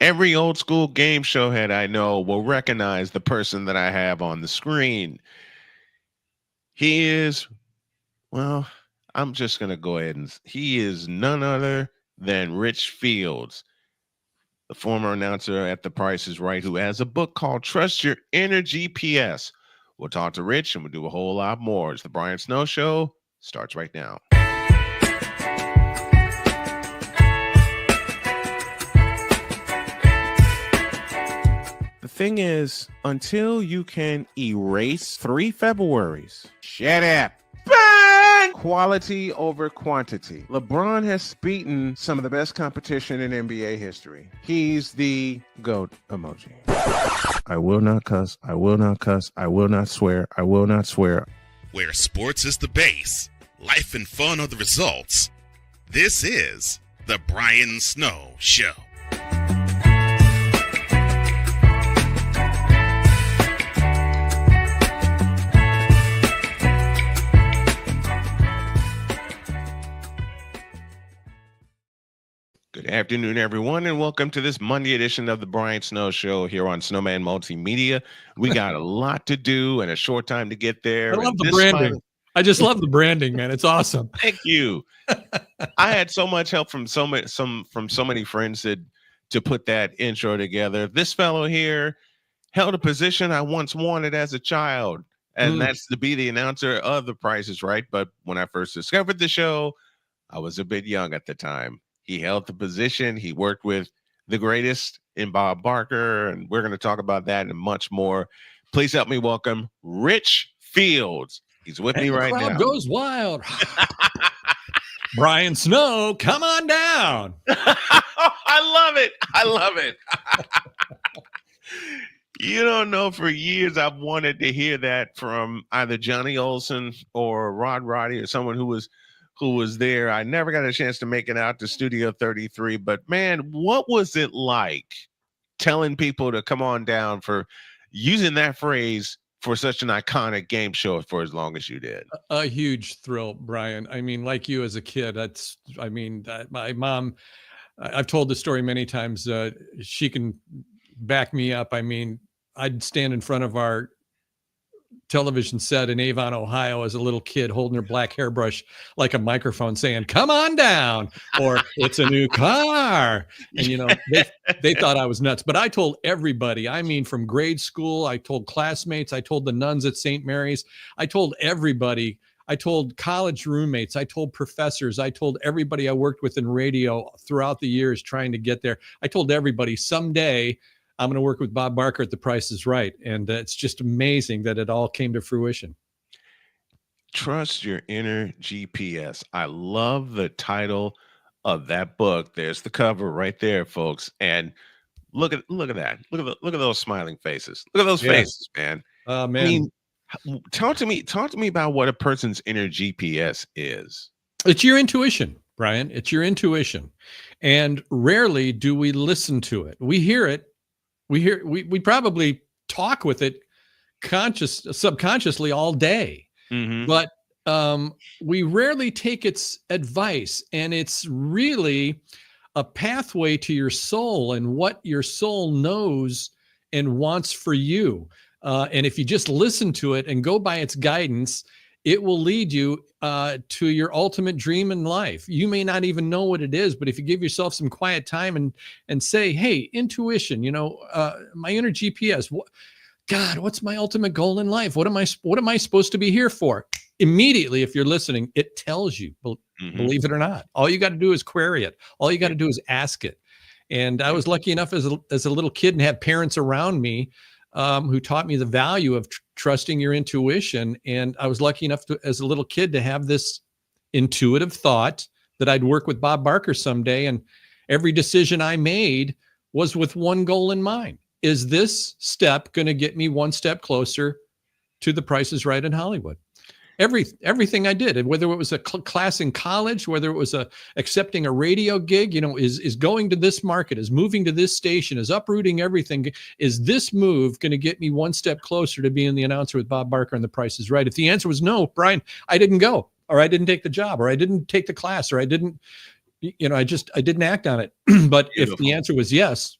Every old school game show head I know will recognize the person that I have on the screen. He is, well, I'm just going to go ahead and he is none other than Rich Fields, the former announcer at The Price is Right, who has a book called Trust Your Inner GPS. We'll talk to Rich and we'll do a whole lot more. It's the Brian Snow Show. Starts right now. The thing is, until you can erase 3 Februaries, shut up. Bang! Quality over quantity. LeBron has beaten some of the best competition in NBA history. He's the GOAT emoji. I will not cuss. I will not cuss. I will not swear. I will not swear. Where sports is the base, life and fun are the results. This is the Brian Snow Show. Good afternoon, everyone, and welcome to this Monday edition of the Brian Snow Show here on Snowman Multimedia. We got a lot to do and a short time to get there. I love the branding. I just love the branding, man. It's awesome. Thank you. I had so much help from so many friends to put that intro together. This fellow here held a position I once wanted as a child, and that's to be the announcer of The Price is Right. But when I first discovered the show, I was a bit young at the time. He held the position. He worked with the greatest in Bob Barker, and we're going to talk about that and much more. Please help me welcome Rich Fields. He's with me right now. The crowd goes wild. Brian Snow, come on down. I love it. I love it. You don't know, for years I've wanted to hear that from either Johnny Olson or Rod Roddy or someone who was there. I never got a chance to make it out to Studio 33, but man, what was it like telling people to come on down, for using that phrase for such an iconic game show for as long as you did? A huge thrill, Brian. I mean, like you as a kid, my mom, I've told the story many times. She can back me up. I mean, I'd stand in front of our television set in Avon, Ohio as a little kid, holding her black hairbrush like a microphone, saying, come on down, or it's a new car. And, you know, they thought I was nuts, but I told everybody. I mean, from grade school, I told classmates, I told the nuns at St. Mary's, I told everybody, I told college roommates, I told professors, I told everybody I worked with in radio throughout the years trying to get there. I told everybody, someday I'm going to work with Bob Barker at The Price is Right. And it's just amazing that it all came to fruition. Trust Your Inner GPS. I love the title of that book. There's the cover right there, folks. And look at that. Look at those smiling faces. Look at those faces, man. Man. I mean, talk to me about what a person's inner GPS is. It's your intuition, Brian. It's your intuition. And rarely do we listen to it. We hear it. We probably talk with it subconsciously all day, but we rarely take its advice. And it's really a pathway to your soul and what your soul knows and wants for you. And if you just listen to it and go by its guidance, it will lead you to your ultimate dream in life. You may not even know what it is, but if you give yourself some quiet time and say, hey, intuition, my inner GPS, God, what's my ultimate goal in life? What am I supposed to be here for? Immediately, if you're listening, it tells you, believe it or not. All you got to do is query it. All you got to do is ask it. And I was lucky enough as a little kid and have parents around me who taught me the value of trusting your intuition. And I was lucky enough as a little kid to have this intuitive thought that I'd work with Bob Barker someday. And every decision I made was with one goal in mind. Is this step going to get me one step closer to The Price is Right in Hollywood? Everything I did, and whether it was a class in college, whether it was accepting a radio gig, is going to this market, is moving to this station, is uprooting everything. Is this move going to get me one step closer to being the announcer with Bob Barker on The Price is Right? If the answer was no, Brian, I didn't go, or I didn't take the job, or I didn't take the class, or I didn't, I didn't act on it. But Beautiful. If the answer was yes,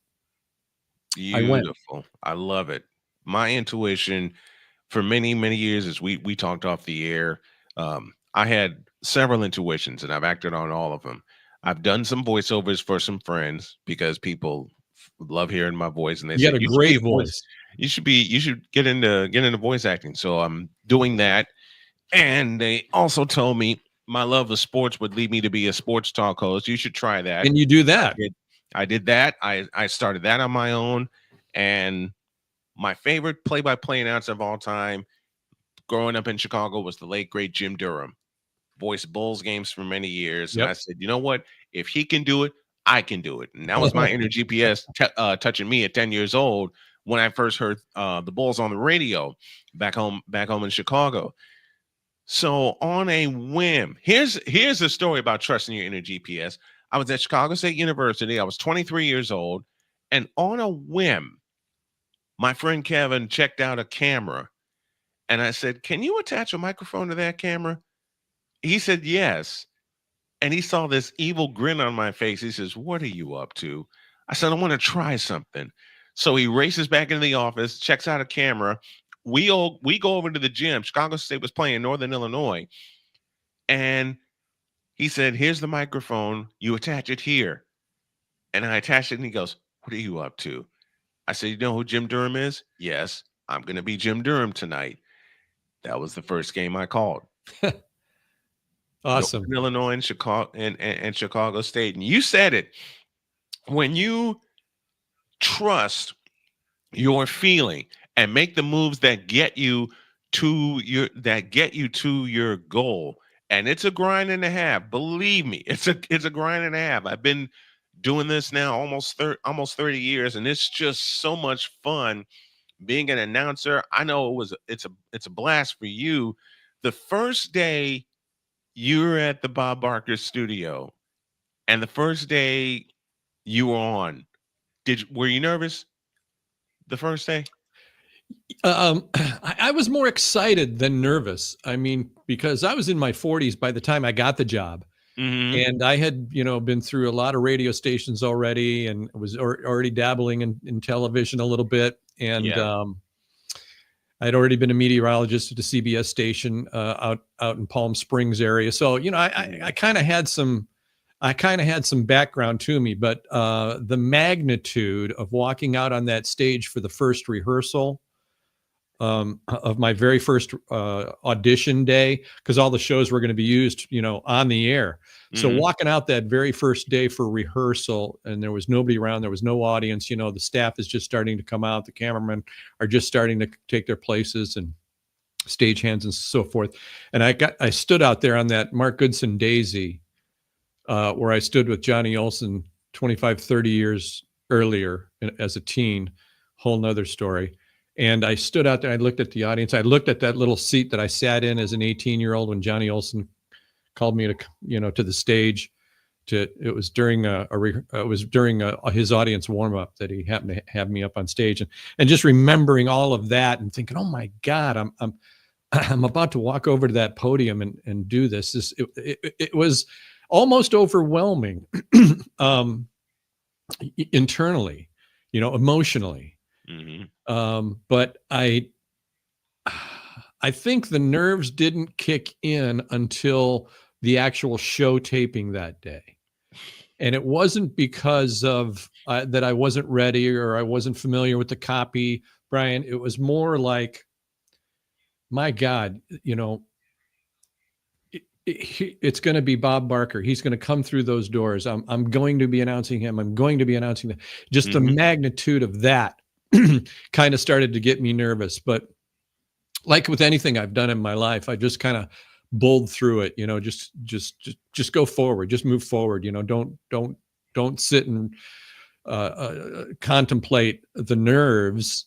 I went. Beautiful. I love it. My intuition for many, many years, as we talked off the air, I had several intuitions and I've acted on all of them. I've done some voiceovers for some friends because people love hearing my voice and they You got said, a you should be great a voice, voice. you should get into voice acting. So I'm doing that. And they also told me my love of sports would lead me to be a sports talk host. You should try that. And you do I that. did. I did that. I started that on my own. And my favorite play-by-play announcer of all time, growing up in Chicago, was the late great Jim Durham. Voiced Bulls games for many years, and I Yep. said, you know what? If he can do it, I can do it. And that was my inner GPS touching me at 10 years old when I first heard the Bulls on the radio back home in Chicago. So on a whim, here's a story about trusting your inner GPS. I was at Chicago State University. I was 23 years old, and on a whim, my friend Kevin checked out a camera, and I said, "Can you attach a microphone to that camera?" He said, "Yes." And he saw this evil grin on my face. He says, "What are you up to?" I said, "I want to try something." So he races back into the office, checks out a camera. We go over to the gym. Chicago State was playing Northern Illinois, and he said, "Here's the microphone. You attach it here." And I attached it, and he goes, "What are you up to?" I said, "You know who Jim Durham is?" "Yes, I'm going to be Jim Durham tonight." That was the first game I called. Awesome. Northern Illinois and Chicago State. And you said it. When you trust your feeling and make the moves that get you to your goal, and it's a grind and a half. Believe me, it's a grind and a half. I've been doing this now almost 30 years, and it's just so much fun being an announcer. I know it's a blast for you. The first day you were at the Bob Barker studio, and the first day you were on, were you nervous the first day? I was more excited than nervous. I mean, because I was in my 40s by the time I got the job. Mm-hmm. And I had, been through a lot of radio stations already and was already dabbling in television a little bit. And Yeah. I'd already been a meteorologist at a CBS station out in Palm Springs area. So, I kind of had some background to me, but the magnitude of walking out on that stage for the first rehearsal of my very first audition day, because all the shows were going to be used, on the air. So Mm-hmm. walking out that very first day for rehearsal, and there was nobody around, there was no audience, the staff is just starting to come out, the cameramen are just starting to take their places, and stagehands and so forth. And I stood out there on that Mark Goodson Daisy, where I stood with Johnny Olson 25, 30 years earlier as a teen, whole nother story. And I stood out there, I looked at the audience, I looked at that little seat that I sat in as an 18-year-old when Johnny Olson called me to the stage. It was during his audience warm up that he happened to have me up on stage, and just remembering all of that and thinking, oh my God, I'm about to walk over to that podium and do this. It was almost overwhelming internally, emotionally. Mm-hmm. But I think the nerves didn't kick in until the actual show taping that day. And it wasn't because of that I wasn't ready or I wasn't familiar with the copy, Brian. It was more like, my God, it's going to be Bob Barker. He's going to come through those doors. I'm going to be announcing him. I'm going to be announcing that. Just Mm-hmm. the magnitude of that kind of started to get me nervous. But like with anything I've done in my life, I just kind of bowled through it. Just go forward. Just move forward. Don't sit and contemplate the nerves.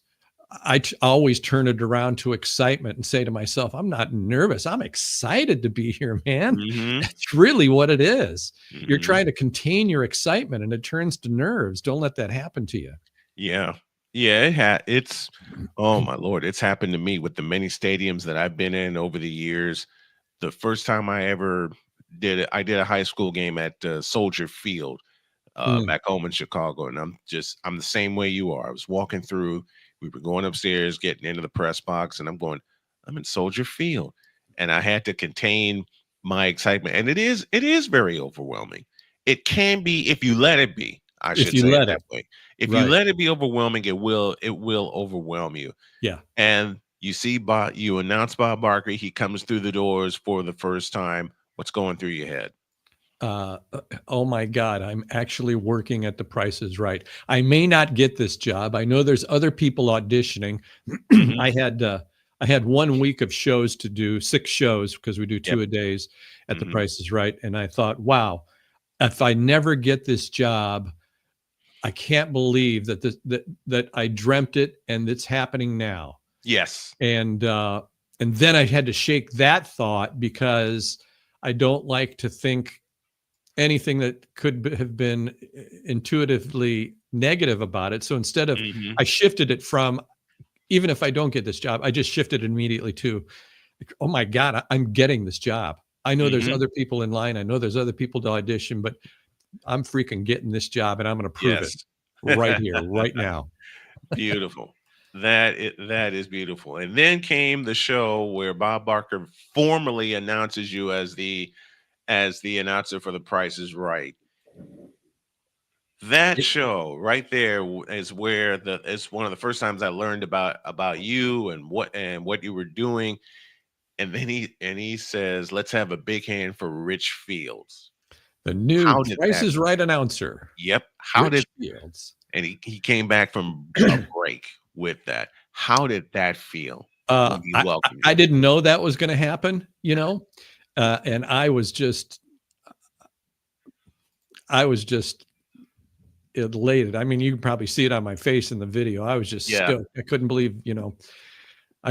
I always turn it around to excitement and say to myself, I'm not nervous. I'm excited to be here, man. Mm-hmm. That's really what it is. Mm-hmm. You're trying to contain your excitement and it turns to nerves. Don't let that happen to you. Yeah. Yeah, it's oh my Lord, it's happened to me with the many stadiums that I've been in over the years. The first time I ever did it, I did a high school game at Soldier Field. back home in Chicago, and I'm the same way you are. I was walking through. We were going upstairs, getting into the press box, and I'm in Soldier Field, and I had to contain my excitement. And it is very overwhelming. It can be if you let it be. I If should you say it let that it. way. If you Right. let it be overwhelming, it will overwhelm you. Yeah. And you announce Bob Barker. He comes through the doors for the first time. What's going through your head? Oh my God, I'm actually working at The Price is Right. I may not get this job. I know there's other people auditioning. Mhm. I had 1 week of shows to do, 6 shows because we do Yep. 2 a days at The Mhm. Price is Right. And I thought, wow, if I never get this job, I can't believe that I dreamt it and it's happening now. Yes. And then I had to shake that thought because I don't like to think anything that have been intuitively negative about it. So instead of, Mhm. I shifted it from, even if I don't get this job, I just shifted immediately to, oh my God, I'm getting this job. I know there's Mhm. other people in line. I know there's other people to audition, but I'm freaking getting this job and I'm going to prove it Yes. right here, right now. Beautiful. That is beautiful. And then came the show where Bob Barker formally announces you as the announcer for The Price is Right. That It- show right there is where it's one of the first times I learned about you and what you were doing. And then he says, "Let's have a big hand for Rich Fields." the new How did Price that? is Right announcer, Yep. How did Rich Fields. and he came back from a break with that. How did that feel when he welcomed I you? didn't know that was going to happen, and I was just elated. I mean, you can probably see it on my face in the video. I was just Yeah. stoked. I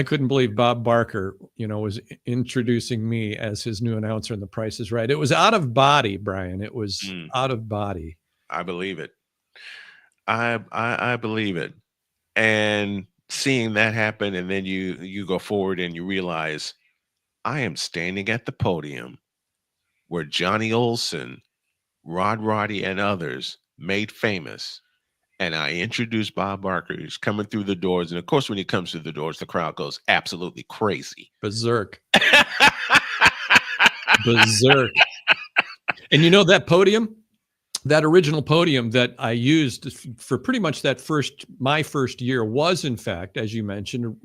couldn't believe Bob Barker, was introducing me as his new announcer in The Price is Right. It was out of body, Brian. It was Mm, out of body. I believe it. I believe it. And seeing that happen, and then you go forward and you realize I am standing at the podium where Johnny Olson, Rod Roddy, and others made famous. And I introduced Bob Barker. He's coming through the doors. And of course, when he comes through the doors, the crowd goes absolutely crazy. Berserk. Berserk. And that podium, that original podium that I used for pretty much my first year was, in fact, as you mentioned,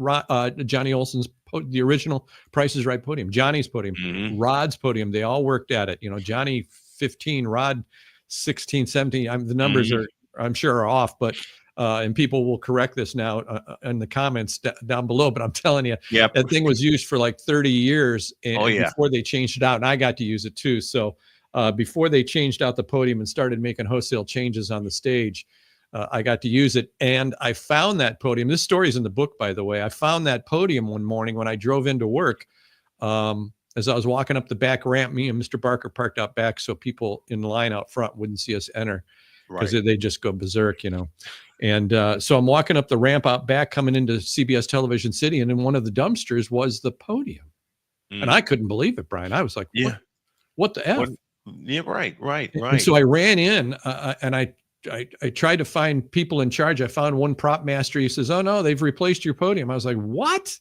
Johnny Olson's the original Price is Right podium, Johnny's podium, Mhm. Rod's podium. They all worked at it. Johnny 15, Rod 16, 17. The numbers Mhm. I'm sure are off, but and people will correct this now in the comments down below. But I'm telling you, Yep. that thing was used for like 30 years, Oh, and yeah. before they changed it out, and I got to use it too. So before they changed out the podium and started making wholesale changes on the stage, I got to use it. And I found that podium. This story's in the book, by the way. I found that podium one morning when I drove into work. As I was walking up the back ramp, me and Mr. Barker parked out back so people in line out front wouldn't see us enter, because Right. they just go berserk. And so I'm walking up the ramp out back coming into CBS Television City, and in one of the dumpsters was the podium. And I Mm. couldn't believe it, Brian. I was like, Yeah. what the What? F? Yeah. Right. Right. And Right. so I ran in, and I tried to find people in charge. I found one prop master. He says, "Oh no, they've replaced your podium." I was like, "What?"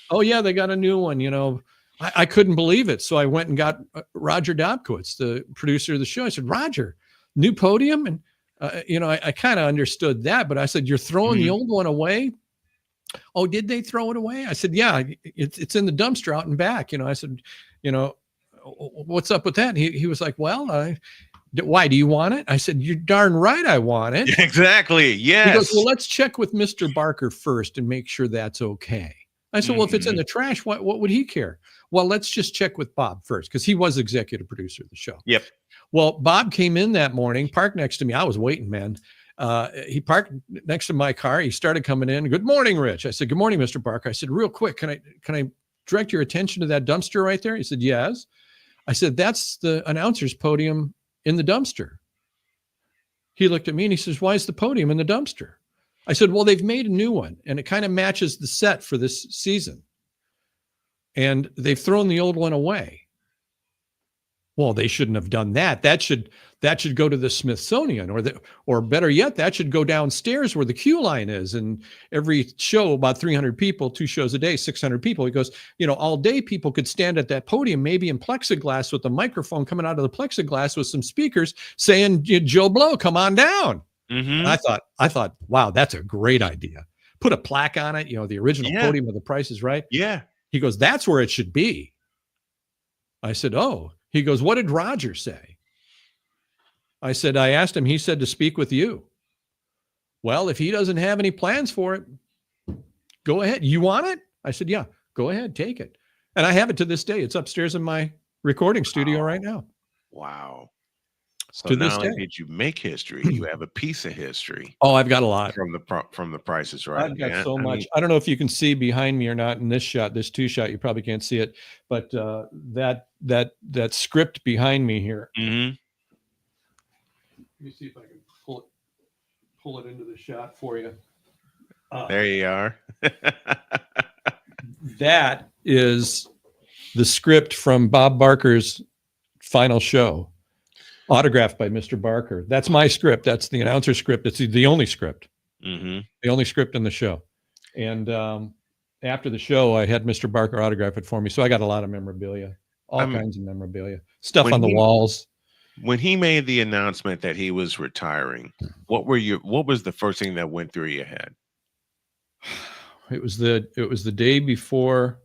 "Oh yeah, they got a new one." I couldn't believe it. So I went and got Roger Dobkowitz, the producer of the show. I said, "Roger, new podium?" And I kind of understood that, but I said, "You're throwing the Mhm. old one away?" "Oh, did they throw it away?" I said, "Yeah, it's in the dumpster out and back." I said, you know, "What's up with that?" And he was like, "Well, why do you want it?" I said, "You're darn right I want it." Exactly. He goes, Yes. "Well, let's check with Mr. Barker first and make sure that's okay." I said, "Well, if it's in Mhm. the trash, what would he care?" "Well, let's just check with Bob first," because he was executive producer of the show. Yep. Well, Bob came in that morning, parked next to me. I was waiting, man. He parked next to my car. He started coming in. "Good morning, Rich." I said, "Good morning, Mr. Barker." I said, "Real quick, can I direct your attention to that dumpster right there?" He said, "Yes." I said, "That's the announcer's podium in the dumpster." He looked at me and he says, "Why is the podium in the dumpster?" I said, "Well, they've made a new one and it kind of matches the set for this season. And they've thrown the old one away." Well, they shouldn't have done that. That should go to the Smithsonian, or better yet, that should go downstairs where the queue line is. And every show, about 300 people, 2 shows a day, 600 people. He goes, all day people could stand at that podium, maybe in plexiglass with a microphone coming out of the plexiglass with some speakers saying, Joe Blow, come on down. And I thought, wow, that's a great idea. Put a plaque on it, the original podium of The Price is Right. Yeah. He goes, that's where it should be. I said, oh. He goes, what did Roger say? I said, I asked him, he said to speak with you. Well, if he doesn't have any plans for it, go ahead. You want it? I said, yeah, go ahead, take it. And I have it to this day. It's upstairs in my recording studio right now. Wow. So to not this only day. did you make history, you have a piece of history. Oh, I've got a lot from the Price is Right. I've got so much. I don't know if you can see behind me or not in this shot, this 2 shot. You probably can't see it, but that script behind me here. Mm-hmm. Let me see if I can pull it into the shot for you. There you are. That is the script from Bob Barker's final show, autographed by Mr. Barker. That's my script. That's the announcer script. It's the only script. Mm-hmm. The only script in the show. And after the show, I had Mr. Barker autograph it for me. So I got a lot of memorabilia, kinds of memorabilia, stuff on the walls. When he made the announcement that he was retiring, what was the first thing that went through your head? It was the day before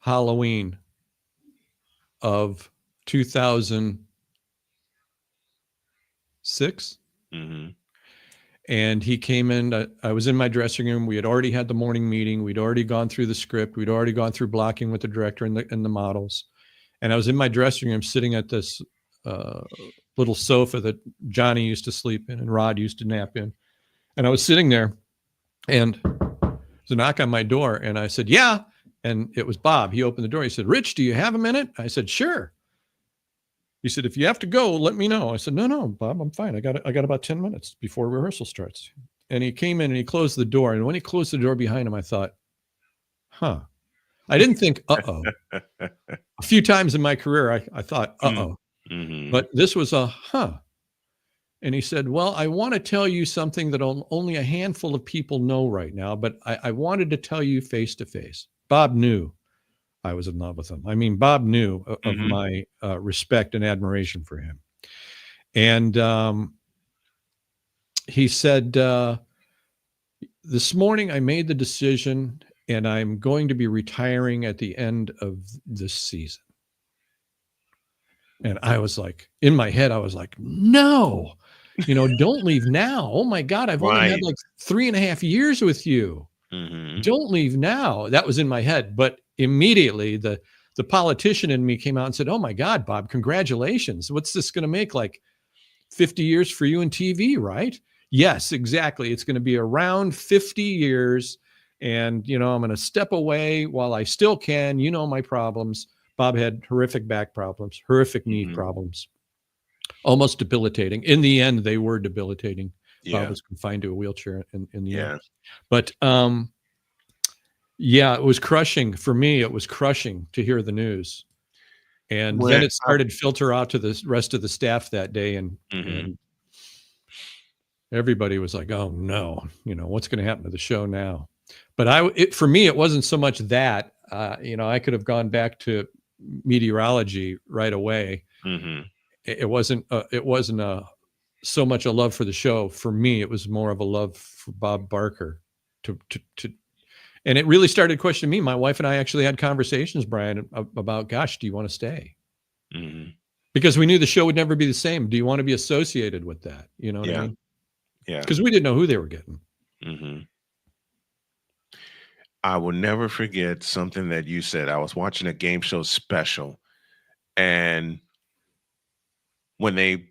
Halloween of 2006. Mm-hmm. And he came in. I was in my dressing room. We had already had the morning meeting. We'd already gone through the script. We'd already gone through blocking with the director and the models. And I was in my dressing room sitting at this little sofa that Johnny used to sleep in and Rod used to nap in. And I was sitting there, and there's a knock on my door. And I said, yeah. And it was Bob. He opened the door. He said, Rich, do you have a minute? I said, sure. He said, if you have to go, let me know. I said, no, Bob, I'm fine. I got about 10 minutes before rehearsal starts. And he came in and he closed the door. And when he closed the door behind him, I thought, I didn't think, uh-oh. A few times in my career, I thought, uh-oh. Mm-hmm. But this was a huh. And he said, well, I want to tell you something that only a handful of people know right now, but I wanted to tell you face to face. Bob knew I was in love with him. I mean, Bob knew of my respect and admiration for him. And he said, this morning I made the decision and I'm going to be retiring at the end of this season. And I was like, in my head, I was like, no, don't leave now. Oh my God, I've only had like 3.5 years with you. Mm-hmm. Don't leave now. That was in my head. But immediately the politician in me came out and said, oh my God, Bob, congratulations. What's this going to make, like 50 years for you in TV, right? Yes, exactly. It's going to be around 50 years. And, I'm going to step away while I still can. My problems. Bob had horrific back problems, horrific knee problems, almost debilitating. In the end, they were debilitating. Yeah. Bob was confined to a wheelchair in the end. But it was crushing for me. It was crushing to hear the news. And then it started to filter out to the rest of the staff that day. And everybody was like, oh no, what's going to happen to the show now? But for me, it wasn't so much that, I could have gone back to meteorology right away. Mm-hmm. It wasn't so much a love for the show. For me, it was more of a love for Bob Barker and it really started questioning me. My wife and I actually had conversations, Brian, about, gosh, do you want to stay? Mm-hmm. Because we knew the show would never be the same. Do you want to be associated with that? You know what I mean? Yeah. Because we didn't know who they were getting. Mm-hmm. I will never forget something that you said. I was watching a game show special, and when they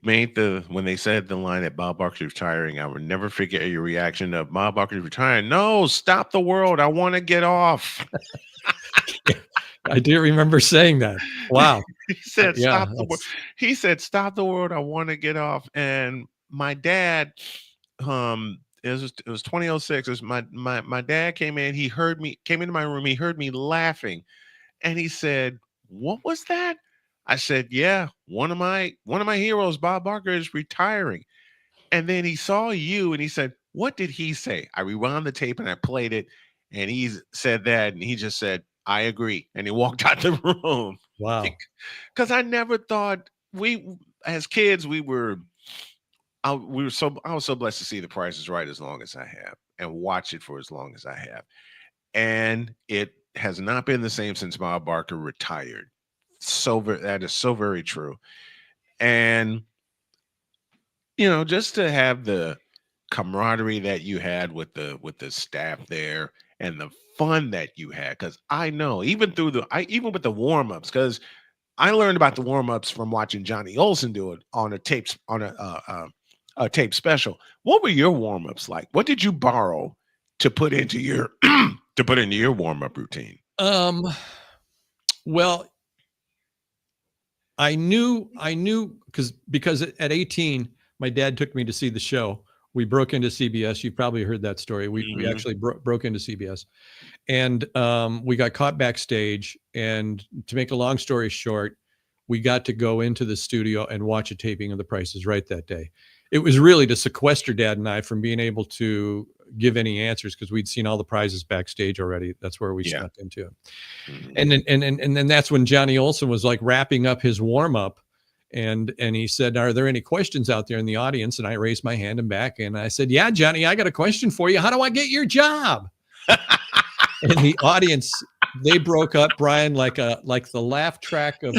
said the line that Bob Barker's retiring, I will never forget your reaction of Bob Barker's retiring. No, stop the world. I want to get off. I do remember saying that. Wow. He said, stop the world. He said, stop the world. I want to get off. And my dad, it was 2006. It was my dad came in. He heard me, came into my room. He heard me laughing, and he said, "What was that?" I said, yeah, one of my heroes, Bob Barker, is retiring. And then he saw you and he said, what did he say? I rewound the tape and I played it, and he said that, and he just said, I agree. And he walked out the room. Wow. Because I never thought as kids, I was so blessed to see The Price is Right as long as I have and watch it for as long as I have. And it has not been the same since Bob Barker retired. That is so very true. And just to have the camaraderie that you had with the staff there, and the fun that you had, because I know even with the warm-ups, because I learned about the warm-ups from watching Johnny Olson do it on a tape special. What were your warm-ups like? What did you borrow to put into your warm-up routine? Well, I knew because at 18, my dad took me to see the show. We broke into CBS. You've probably heard that story. We actually broke into CBS, and we got caught backstage. And to make a long story short, we got to go into the studio and watch a taping of The Price is Right that day. It was really to sequester Dad and I from being able to give any answers, because we'd seen all the prizes backstage already. That's where we snuck into it. And then that's when Johnny Olson was like wrapping up his warm up, and he said, are there any questions out there in the audience? And I raised my hand and back, and I said, yeah, Johnny, I got a question for you. How do I get your job? And the audience, they broke up, Brian, like the laugh track of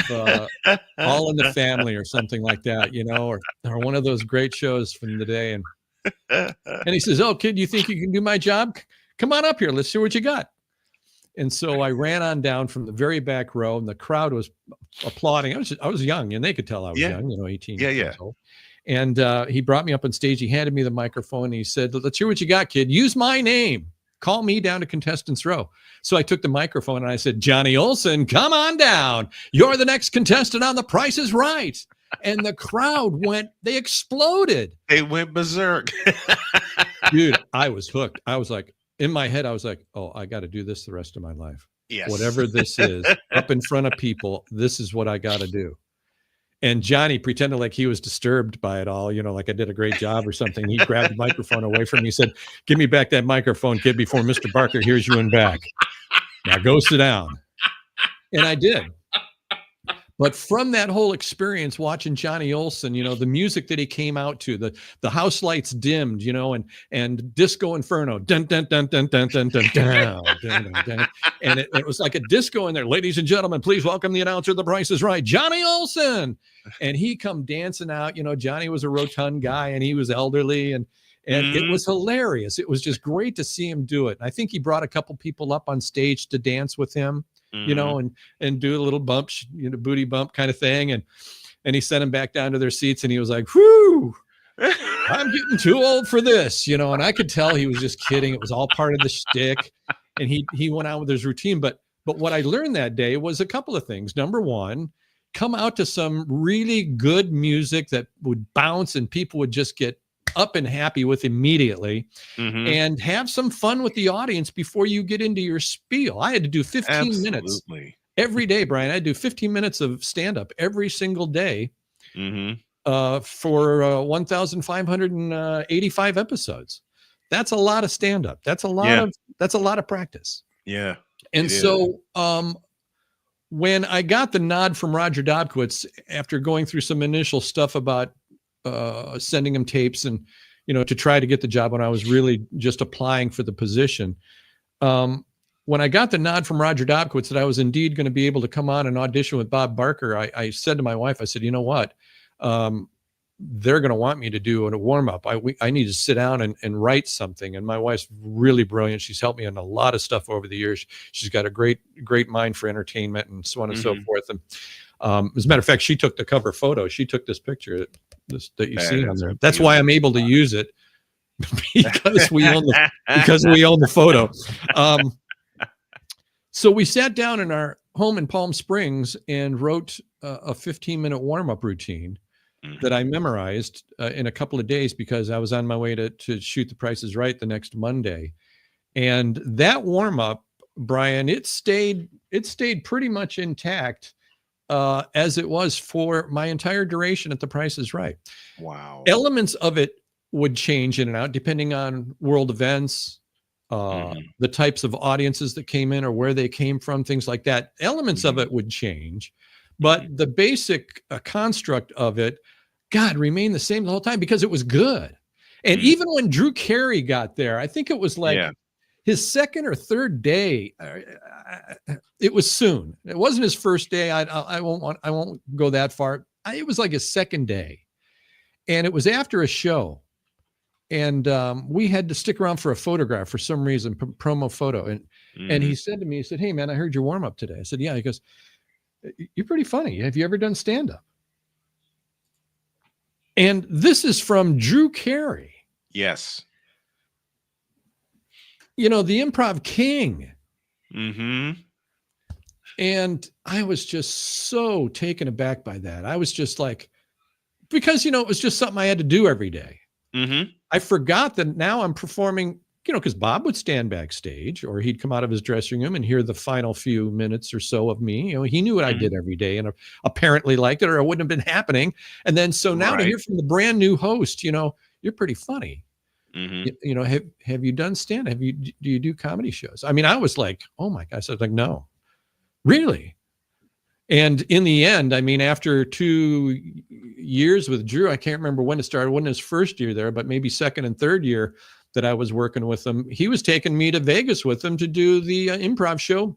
All in the Family or something like that, or one of those great shows from the day. And he says, oh, kid, you think you can do my job? Come on up here. Let's see what you got. And so I ran on down from the very back row, and the crowd was applauding. I was young, and they could tell I was young, 18 years old. And he brought me up on stage. He handed me the microphone, and he said, let's hear what you got, kid. Use my name. Call me down to contestants row. So I took the microphone and I said, Johnny Olson, come on down. You're the next contestant on The Price is Right. And the crowd they exploded. They went berserk. Dude, I was hooked. I was like, in my head, I was like, oh, I got to do this the rest of my life. Yes. Whatever this is, up in front of people, this is what I got to do. And Johnny pretended like he was disturbed by it all, like I did a great job or something. He grabbed the microphone away from me. He said, give me back that microphone, kid, before Mr. Barker hears you in back. Now go sit down. And I did. But from that whole experience, watching Johnny Olson, the music that he came out to, the house lights dimmed, and Disco Inferno, dun dun dun dun dun dun dun dun, dun, dun, dun. And it was like a disco in there. Ladies and gentlemen, please welcome the announcer of The Price is Right, Johnny Olson. And he come dancing out. Johnny was a rotund guy, and he was elderly, and it was hilarious. It was just great to see him do it. I think he brought a couple people up on stage to dance with him. And do a little bump, booty bump kind of thing. And he sent them back down to their seats, and he was like, whew, I'm getting too old for this, and I could tell he was just kidding. It was all part of the shtick. And he went out with his routine. But what I learned that day was a couple of things. Number one, come out to some really good music that would bounce and people would just get up and happy with immediately, and have some fun with the audience before you get into your spiel. I had to do 15 minutes every day, Brian. I do 15 minutes of stand-up every single day for 1,585 episodes. That's a lot of stand-up. That's a lot of practice. Yeah. And so when I got the nod from Roger Dobkowitz after going through some initial stuff about sending him tapes and, to try to get the job when I was really just applying for the position. When I got the nod from Roger Dobkowitz that I was indeed going to be able to come on and audition with Bob Barker, I said to my wife, I said, you know what? They're going to want me to do a warm up. I need to sit down and write something. And my wife's really brilliant. She's helped me on a lot of stuff over the years. She's got a great mind for entertainment and so on and so forth. And as a matter of fact, she took the cover photo. She took this picture that you see on there. That's why I'm able to use it, because we own the photo. So we sat down in our home in Palm Springs and wrote a 15-minute warm-up routine that I memorized in a couple of days, because I was on my way to shoot The Price is Right the next Monday. And that warm-up, Brian, it stayed pretty much intact as it was for my entire duration at The Price is Right. Wow. Elements of it would change in and out depending on world events, the types of audiences that came in or where they came from, things like that. Elements of it would change, but the basic construct of it, God, remained the same the whole time because it was good. And even when Drew Carey got there, I think it was like his second or third day. It was soon. It wasn't his first day. I won't go that far. It was like his second day, and it was after a show, and we had to stick around for a photograph for some reason, promo photo. And he said to me, he said, "Hey man, I heard your warm up today." I said, "Yeah." He goes, "You're pretty funny. Have you ever done stand up?" And this is from Drew Carey. Yes. You know, the improv king. Mm-hmm. And I was just so taken aback by that. I was just like, because, you know, it was just something I had to do every day. Mm-hmm. I forgot that now I'm performing, you know, because Bob would stand backstage or he'd come out of his dressing room and hear the final few minutes or so of me. You know, he knew what I did every day and apparently liked it, or it wouldn't have been happening. And then so now to hear from the brand new host, you know, you're pretty funny. You know, have you done stand? Do you do comedy shows? I mean, I was like, oh my gosh, I was like, no, really. And in the end, I mean, after 2 years with Drew, I can't remember when it started. It wasn't his first year there, but maybe second and third year that I was working with him. He was taking me to Vegas with him to do the improv show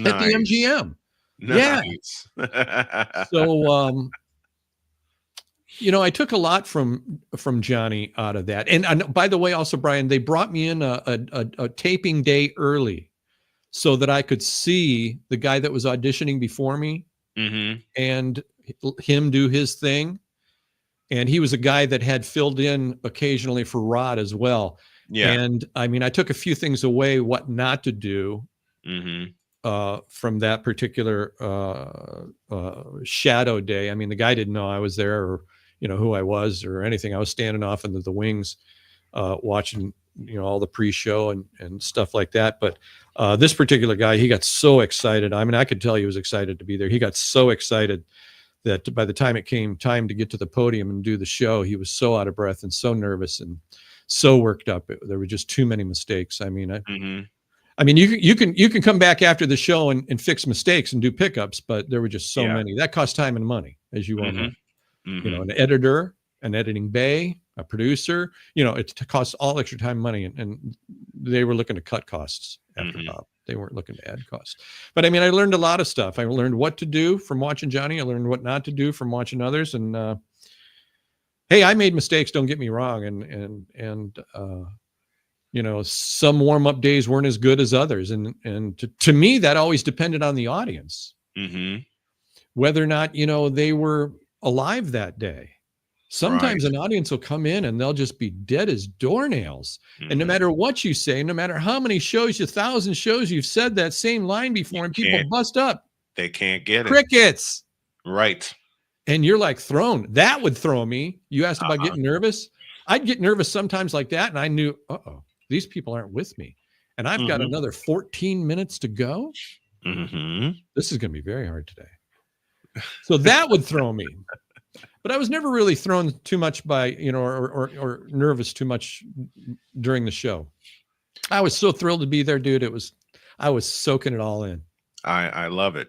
at the MGM. Nice. Yeah. So, you know, I took a lot from Johnny out of that. And by the way, also, Brian, they brought me in a taping day early so that I could see the guy that was auditioning before me and him do his thing. And he was a guy that had filled in occasionally for Rod as well. Yeah. And I mean, I took a few things away, what not to do from that particular shadow day. I mean, the guy didn't know I was there or, you know, who I was or anything. I was standing off into the wings watching, you know, all the pre-show and stuff like that. But this particular guy, he got so excited. I mean, I could tell he was excited to be there. He got so excited that by the time it came time to get to the podium and do the show, he was so out of breath and so nervous and so worked up. There were just too many mistakes. I mean, I mean, you can come back after the show and fix mistakes and do pickups, but there were just so many. That cost time and money, as you all know. You know, an editor, an editing bay, a producer, you know, it costs all extra time, money, and they were looking to cut costs after Bob. They weren't looking to add costs. But I mean, I learned a lot of stuff. I learned what to do from watching Johnny. I learned what not to do from watching others. And hey, I made mistakes. Don't get me wrong. And you know, some warm-up days weren't as good as others. And to me, that always depended on the audience, whether or not, you know, they were alive that day. Sometimes an audience will come in and they'll just be dead as doornails. And no matter what you say, no matter how many shows, 1,000 shows you've said that same line before, and people bust up. They can't get crickets. Right. And you're like thrown. That would throw me. You asked about getting nervous. I'd get nervous sometimes like that. And I knew, these people aren't with me. And I've got another 14 minutes to go. This is going to be very hard today. So that would throw me. But I was never really thrown too much by, you know, or nervous too much during the show. I was so thrilled to be there, dude. I was soaking it all in. I love it.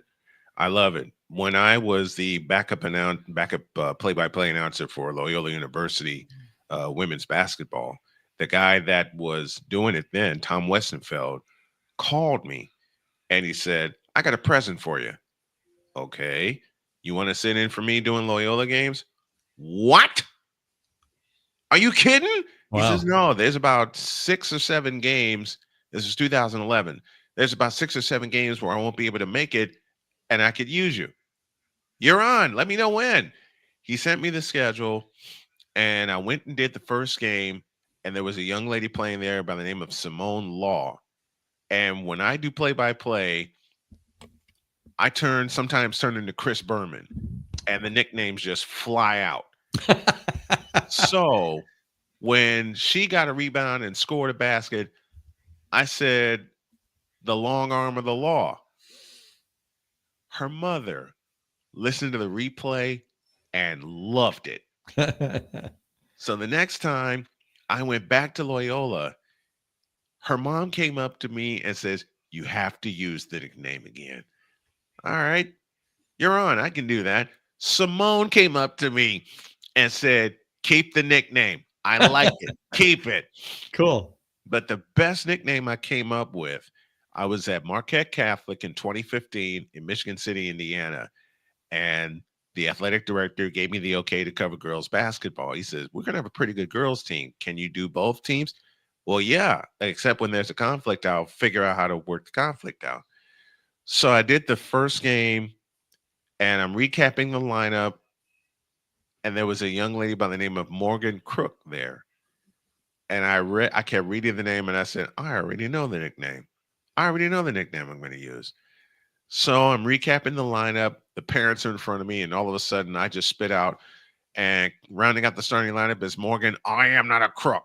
I love it. When I was the backup play-by-play announcer for Loyola University women's basketball, the guy that was doing it then, Tom Westenfeld, called me and he said, "I got a present for you." Okay. You want to sit in for me doing Loyola games? What? Are you kidding? Wow. He says, no, there's about 6 or 7 games. This is 2011. There's about 6 or 7 games where I won't be able to make it and I could use you. You're on. Let me know when. He sent me the schedule and I went and did the first game. And there was a young lady playing there by the name of Simone Law. And when I do play-by-play, I sometimes turn into Chris Berman, and the nicknames just fly out. So when she got a rebound and scored a basket, I said, "The long arm of the law." Her mother listened to the replay, and loved it. So the next time I went back to Loyola, her mom came up to me and says, "You have to use the nickname again." All right, you're on. I can do that. Simone came up to me and said, "Keep the nickname. I like it. Keep it." Cool. But the best nickname I came up with, I was at Marquette Catholic in 2015 in Michigan City, Indiana. And the athletic director gave me the okay to cover girls basketball. He says, "We're going to have a pretty good girls team. Can you do both teams?" Well, yeah, except when there's a conflict, I'll figure out how to work the conflict out. So I did the first game and I'm recapping the lineup. And there was a young lady by the name of Morgan Crook there. And I kept reading the name and I said, "I already know the nickname. I already know the nickname I'm going to use." So I'm recapping the lineup. The parents are in front of me, and all of a sudden I just spit out, and rounding out the starting lineup is Morgan, "I am not a crook."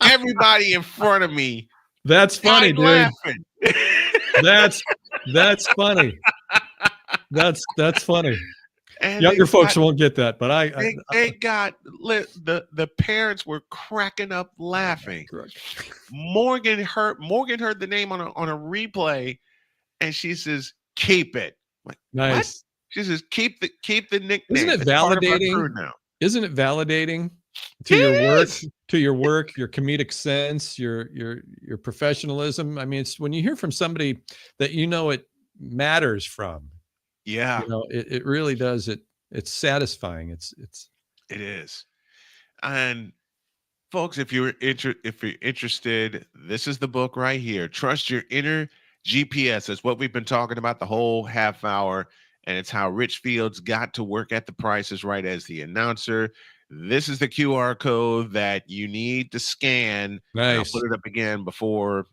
Everybody in front of me That's funny, died dude. laughing. That's funny. That's funny. And Younger folks won't get that, but they got lit. The parents were cracking up laughing. Morgan heard the name on a replay, and she says, "Keep it." I'm like, nice. What? She says, "Keep the nickname." Isn't it It's part of our validating? crew now. Isn't it validating to your work, your comedic sense, your professionalism? I mean, it's when you hear from somebody that you know it matters from. Yeah, You know, it really does. It's satisfying. It is. And folks, if you're interested, this is the book right here. Trust Your Inner GPS. Is what we've been talking about the whole half hour, and it's how Rich Fields got to work at The Price is Right as the announcer. This is the QR code that you need to scan. nice. I'll put it up again before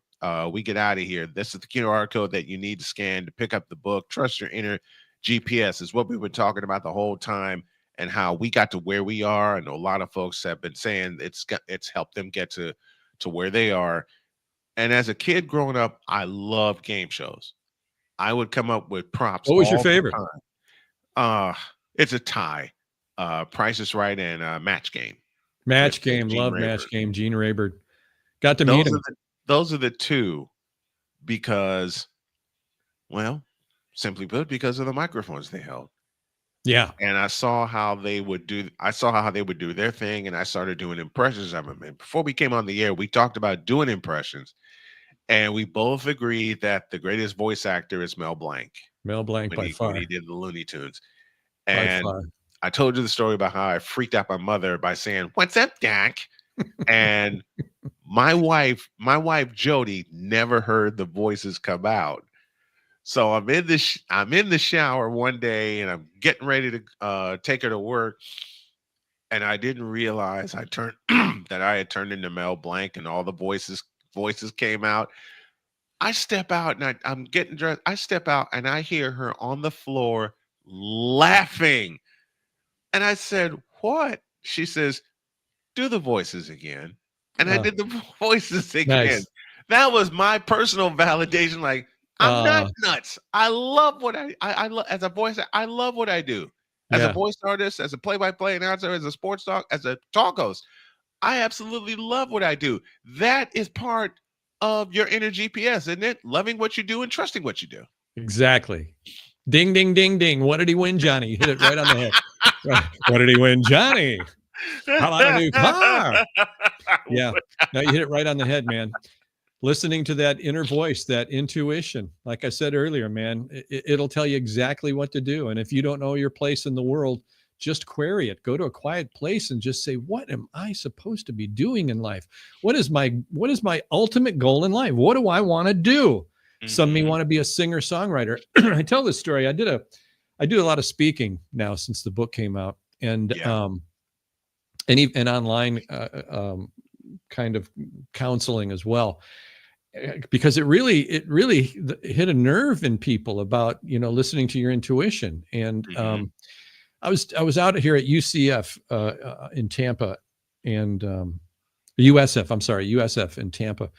we get out of here. This is the QR code that you need to scan to pick up the book. Trust Your Inner GPS is what we've been talking about the whole time, and how we got to where we are. And a lot of folks have been saying it's helped them get to where they are. And as a kid growing up, I loved game shows. I would come up with props. What was your favorite? It's a tie. Price is Right and Match Game. Match Game. Love Match Game. Gene Rayburn. Got to meet him. Those are the two because, well, simply put, because of the microphones they held. Yeah. And I saw how they would do their thing, and I started doing impressions of them. And before we came on the air, we talked about doing impressions, and we both agreed that the greatest voice actor is Mel Blanc. Mel Blanc by far. When he did the Looney Tunes. And I told you the story about how I freaked out my mother by saying, "What's up, Doc?" And my wife Jody never heard the voices come out. So I'm in the shower one day and I'm getting ready to take her to work, and I didn't realize that I had turned into Mel Blanc, and all the voices came out. I step out and I'm getting dressed. I step out and I hear her on the floor laughing, and I said, "What?" She says, "Do the voices again," and I did the voices again. Nice. That was my personal validation. Like, I'm not nuts. I love what I love as a voice. I love what I do as a voice artist, as a play-by-play announcer, as a sports talk, as a talk host. I absolutely love what I do. That is part of your inner GPS, isn't it? Loving what you do and trusting what you do. Exactly. Ding, ding, ding, ding. What did he win, Johnny? You hit it right on the head. What did he win, Johnny? How about a new car? Yeah. No, you hit it right on the head, man. Listening to that inner voice, that intuition, like I said earlier, man, it'll tell you exactly what to do. And if you don't know your place in the world, just query it. Go to a quiet place and just say, what am I supposed to be doing in life? What is my ultimate goal in life? What do I want to do? Mm-hmm. Some may want to be a singer-songwriter. I tell this story. I do a lot of speaking now since the book came out, and online kind of counseling as well, because it really hit a nerve in people about, listening to your intuition. And I was out here at UCF in Tampa, and USF in Tampa,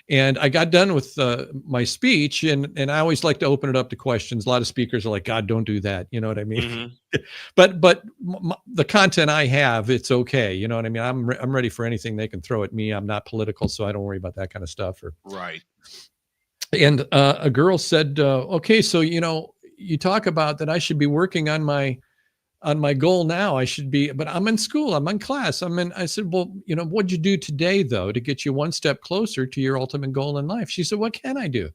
And I got done with my speech, and I always like to open it up to questions. A lot of speakers are like, God, don't do that. You know what I mean? Mm-hmm. but the content I have, it's okay. You know what I mean? I'm ready for anything they can throw at me. I'm not political, so I don't worry about that kind of stuff. Right. And a girl said, okay, so, you talk about that I should be working on my goal now. I should be, but I'm in school, I'm in class. I said, well, what'd you do today though, to get you one step closer to your ultimate goal in life? She said, what can I do?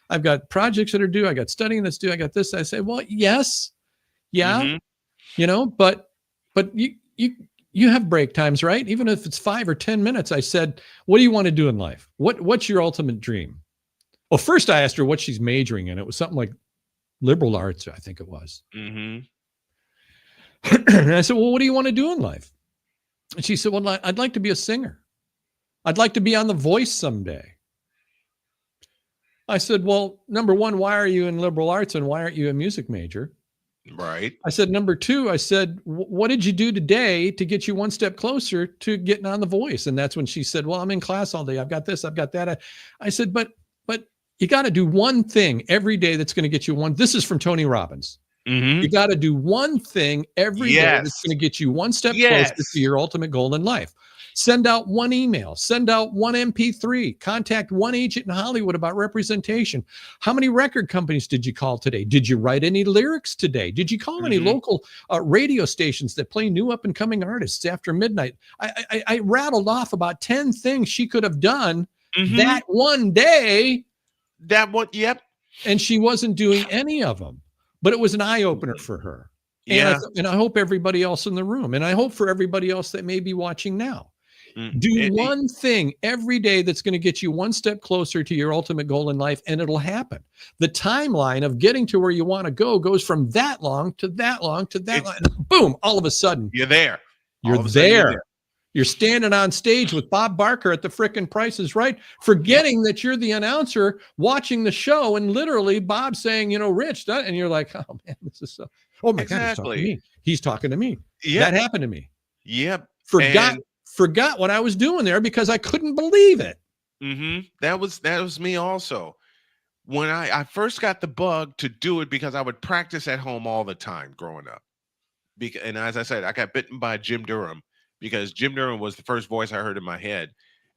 I've got projects that are due. I got studying that's due. I got this. I say, well, yes. Yeah. Mm-hmm. But you have break times, right? Even if it's 5 or 10 minutes. I said, what do you want to do in life? What's your ultimate dream? Well, first I asked her what she's majoring in. It was something like liberal arts, I think it was. Mm-hmm. And I said, well, what do you want to do in life? And she said, well, I'd like to be a singer. I'd like to be on The Voice someday. I said, well, number one, why are you in liberal arts and why aren't you a music major? Right. I said, number two, I said, what did you do today to get you one step closer to getting on The Voice? And that's when she said, well, I'm in class all day. I've got this, I've got that. I said, but you got to do one thing every day that's going to get you one. This is from Tony Robbins. Mm-hmm. You got to do one thing every day that's going to get you one step closer to your ultimate goal in life. Send out one email, send out one MP3, contact one agent in Hollywood about representation. How many record companies did you call today? Did you write any lyrics today? Did you call any local radio stations that play new up and coming artists after midnight? I rattled off about 10 things she could have done that one day. That one. Yep. And she wasn't doing any of them, but it was an eye opener for her. Yeah. And I hope everybody else in the room, and I hope for everybody else that may be watching now, do one thing every day that's going to get you one step closer to your ultimate goal in life, and it'll happen. The timeline of getting to where you want to go goes from that long to that long to that long. And boom, all of a sudden, you're there. You're there. You're standing on stage with Bob Barker at the frickin' Price is Right, forgetting that you're the announcer watching the show, and literally Bob saying, Rich, and you're like, oh man, this is so. Oh my God, he's talking to me. He's talking to me. That happened to me. Yep. Forgot what I was doing there because I couldn't believe it. That was me also. When I first got the bug to do it, because I would practice at home all the time growing up. And as I said, I got bitten by Jim Durham, because Jim Durham was the first voice I heard in my head.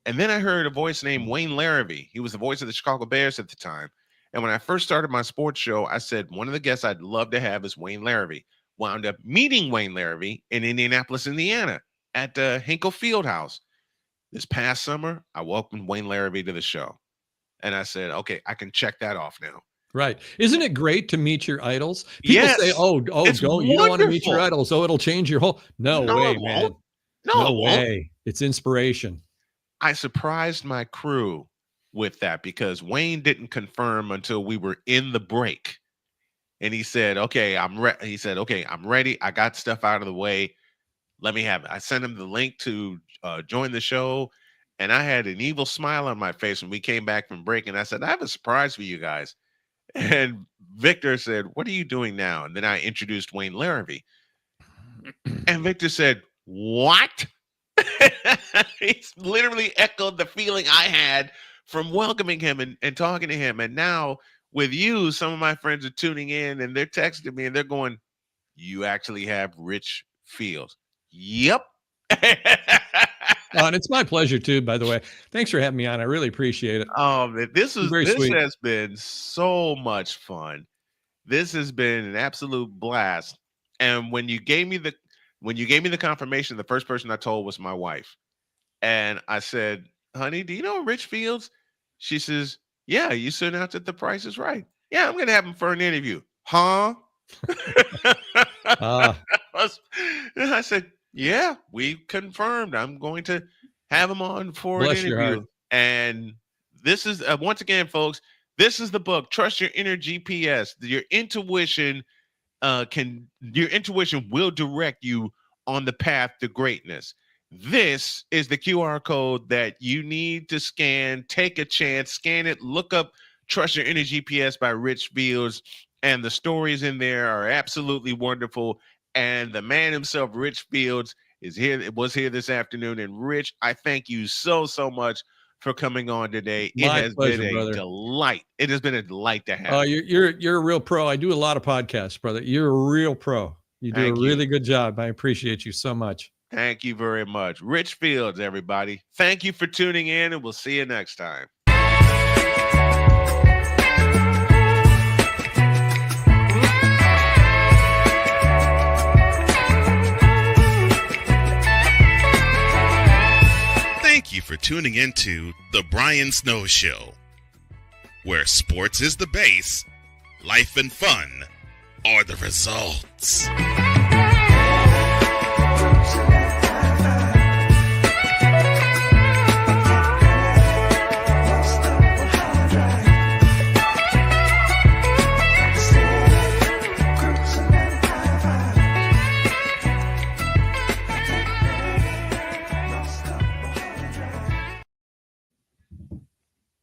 And then I heard a voice named Wayne Larrivee. He was the voice of the Chicago Bears at the time. And when I first started my sports show, I said, one of the guests I'd love to have is Wayne Larrivee. Wound up meeting Wayne Larrivee in Indianapolis, Indiana at the Hinkle Fieldhouse. This past summer, I welcomed Wayne Larrivee to the show. And I said, okay, I can check that off now. Right. Isn't it great to meet your idols? People say, oh, you don't want to meet your idols. Oh, it'll change your whole. No way, man. No way. It's inspiration. I surprised my crew with that because Wayne didn't confirm until we were in the break. And he said, okay, I'm ready. I got stuff out of the way. Let me have it. I sent him the link to join the show. And I had an evil smile on my face when we came back from break. And I said, I have a surprise for you guys. And Victor said, what are you doing now? And then I introduced Wayne Larrivee. And Victor said, what? He literally echoed the feeling I had from welcoming him and talking to him. And now with you, some of my friends are tuning in and they're texting me and they're going, you actually have Rich Fields. Yep. And it's my pleasure too, by the way. Thanks for having me on. I really appreciate it. This has been so much fun. This has been an absolute blast. And when you gave me the confirmation, the first person I told was my wife. And I said, honey, do you know Rich Fields? She says, yeah, you sent out that The Price is Right. Yeah, I'm going to have him for an interview. Huh? And I said, yeah, we confirmed. I'm going to have him on for an interview. And this is, once again, folks, this is the book, Trust Your Inner GPS. Your intuition will direct you on the path to greatness. This is the QR code that you need to scan. Take a chance, scan it, look up Trust Your Inner GPS by Rich Fields. And the stories in there are absolutely wonderful. And the man himself, Rich Fields, was here this afternoon. And Rich, I thank you so much for coming on today. It My has pleasure, been a brother. delight. It has been a delight to have. Oh, you. you're a real pro. I do a lot of podcasts, brother. You're a real pro. You do Thank a you. really good job. I appreciate you so much. Thank you very much. Rich Fields, everybody. Thank you for tuning in, and we'll see you next time. Thank you for tuning into The Brian Snow Show, where sports is the base, life and fun are the results.